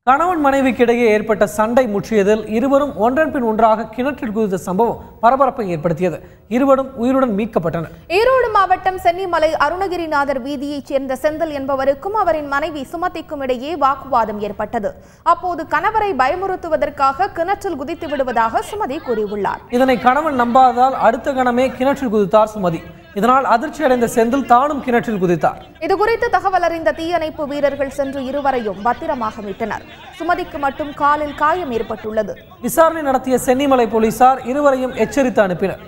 கணவன் மனைவிக்கிடையே ஏற்பட்ட சண்டை முற்றியதில் இருவரும் ஒன்றன் பின் ஒன்றாக கிணற்றில் குதித்த சம்பவம் பரபரப்பை ஏற்படுத்தியது. இருவரும் உயிருடன் மீட்கப்பட்டனர். ஈரோடு மாவட்டம் சென்னிமலை அருணகிரிநாதர் வீதியைச் சேர்ந்த செந்தில் என்பவருக்கும் அவரின் மனைவி சுமதிக்கும் இடையே வாக்குவாதம் ஏற்பட்டது. அப்போது கணவரை பயமுறுத்துவதற்காக கிணற்றில் குதித்து விடுவதாக சுமதி கூறியுள்ளார். இதனை கணவன் நம்பாததால் அடுத்த கணமே கிணற்றில் குதித்தார் சுமதி. இதனால் அதிர்ச்சி அடைந்த செந்தில் தானும் கிணற்றில் குதித்தார். இதுகுறித்து தகவல் அறிந்த தீயணைப்பு வீரர்கள் சென்று இருவரையும் பத்திரமாக மீட்டனர். சுமதிக்கு மட்டும் காலில் காயம் ஏற்பட்டுள்ளது. விசாரணை நடத்திய சென்னிமலை போலீசார் இருவரையும் எச்சரித்து அனுப்பினர்.